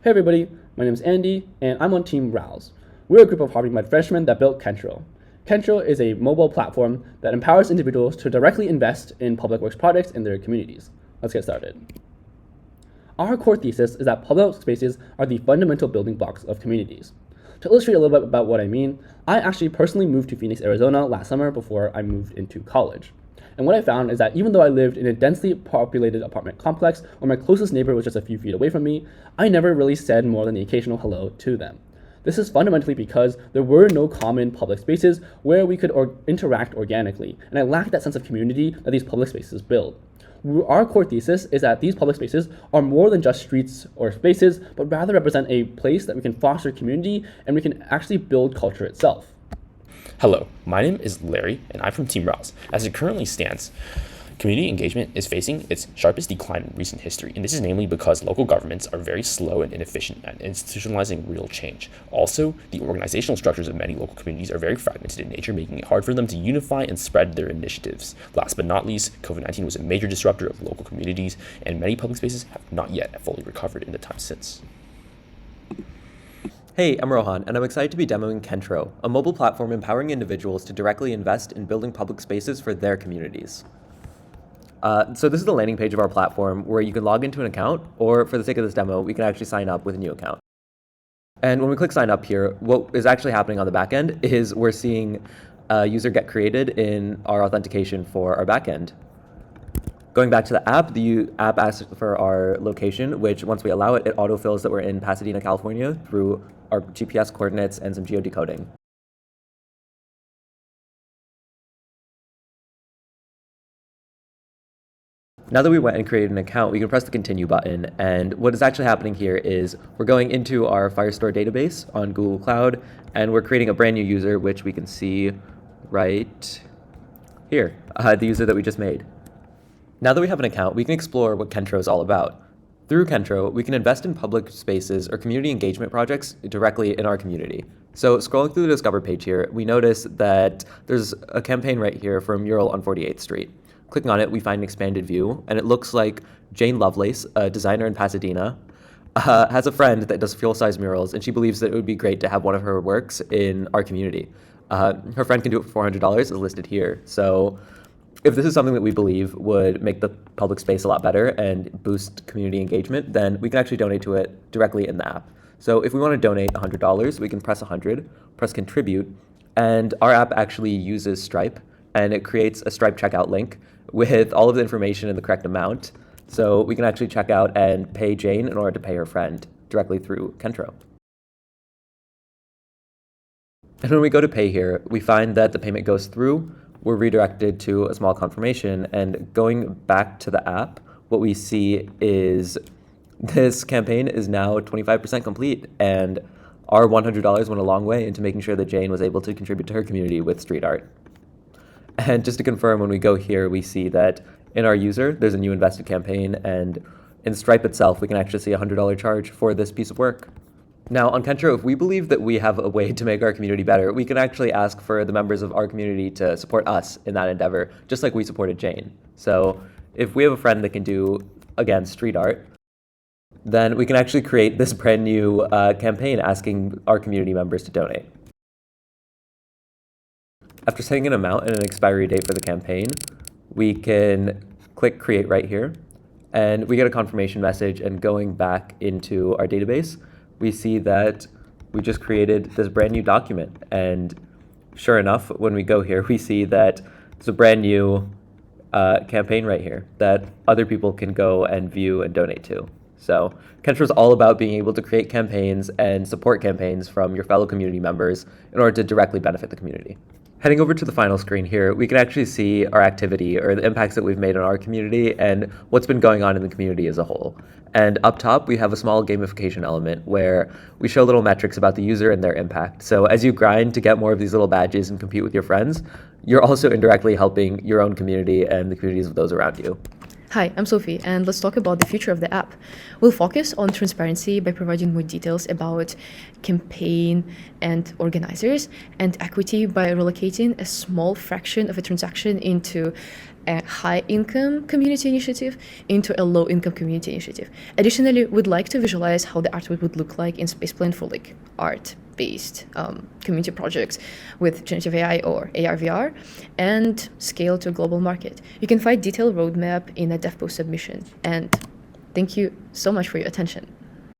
Hey everybody, my name is Andy, and I'm on Team Rouse. We're a group of Harvard-Med freshmen that built Kentro. Kentro is a mobile platform that empowers individuals to directly invest in public works projects in their communities. Let's get started. Our core thesis is that public spaces are the fundamental building blocks of communities. To illustrate a little bit about what I mean, I actually personally moved to Phoenix, Arizona last summer before I moved into college. And what I found is that even though I lived in a densely populated apartment complex where my closest neighbor was just a few feet away from me, I never really said more than the occasional hello to them. This is fundamentally because there were no common public spaces where we could interact organically, and I lacked that sense of community that these public spaces build. Our core thesis is that these public spaces are more than just streets or spaces, but rather represent a place that we can foster community and we can actually build culture itself. Hello, my name is Larry, and I'm from Team Rouse. As it currently stands, community engagement is facing its sharpest decline in recent history, and this is namely because local governments are very slow and inefficient at institutionalizing real change. Also, the organizational structures of many local communities are very fragmented in nature, making it hard for them to unify and spread their initiatives. Last but not least, COVID-19 was a major disruptor of local communities, and many public spaces have not yet fully recovered in the time since. Hey, I'm Rohan, and I'm excited to be demoing Kentro, a mobile platform empowering individuals to directly invest in building public spaces for their communities. So this is the landing page of our platform where you can log into an account, or for the sake of this demo, we can actually sign up with a new account. And when we click sign up here, what is actually happening on the back end is we're seeing a user get created in our authentication for our backend. Going back to the app asks for our location, which once we allow it, it autofills that we're in Pasadena, California through our GPS coordinates and some geodecoding. Now that we went and created an account, we can press the continue button, and what is actually happening here is we're going into our Firestore database on Google Cloud, and we're creating a brand new user, which we can see right here, the user that we just made. Now that we have an account, we can explore what Kentro is all about. Through Kentro, we can invest in public spaces or community engagement projects directly in our community. So scrolling through the Discover page here, we notice that there's a campaign right here for a mural on 48th Street. Clicking on it, we find an expanded view, and it looks like Jane Lovelace, a designer in Pasadena, has a friend that does fuel-size murals, and she believes that it would be great to have one of her works in our community. Her friend can do it for $400, as listed here. So if this is something that we believe would make the public space a lot better and boost community engagement, then we can actually donate to it directly in the app. So if we want to donate $100, we can press 100, press contribute, and our app actually uses Stripe, and it creates a Stripe checkout link with all of the information in the correct amount. So we can actually check out and pay Jane in order to pay her friend directly through Kentro. And when we go to pay here, we find that the payment goes through. We're redirected to a small confirmation, and going back to the app, what we see is this campaign is now 25% complete, and our $100 went a long way into making sure that Jane was able to contribute to her community with street art. And just to confirm, when we go here, we see that in our user, there's a new invested campaign, and in Stripe itself, we can actually see a $100 charge for this piece of work. Now, on Kentro, if we believe that we have a way to make our community better, we can actually ask for the members of our community to support us in that endeavor, just like we supported Jane. So if we have a friend that can do, again, street art, then we can actually create this brand new campaign asking our community members to donate. After setting an amount and an expiry date for the campaign, we can click create right here, and we get a confirmation message, and going back into our database, we see that we just created this brand new document. And sure enough, when we go here, we see that there's a brand new campaign right here that other people can go and view and donate to. So Kentro is all about being able to create campaigns and support campaigns from your fellow community members in order to directly benefit the community. Heading over to the final screen here, we can actually see our activity or the impacts that we've made on our community and what's been going on in the community as a whole. And up top, we have a small gamification element where we show little metrics about the user and their impact. So as you grind to get more of these little badges and compete with your friends, you're also indirectly helping your own community and the communities of those around you. Hi, I'm Sophie, and let's talk about the future of the app. We'll focus on transparency by providing more details about campaign and organizers, and equity by relocating a small fraction of a transaction into a high-income community initiative into a low-income community initiative. Additionally, we'd like to visualize how the artwork would look like in spaceplane for like art-based community projects with generative AI or AR/VR, and scale to a global market. You can find detailed roadmap in a DevPost submission. And thank you so much for your attention.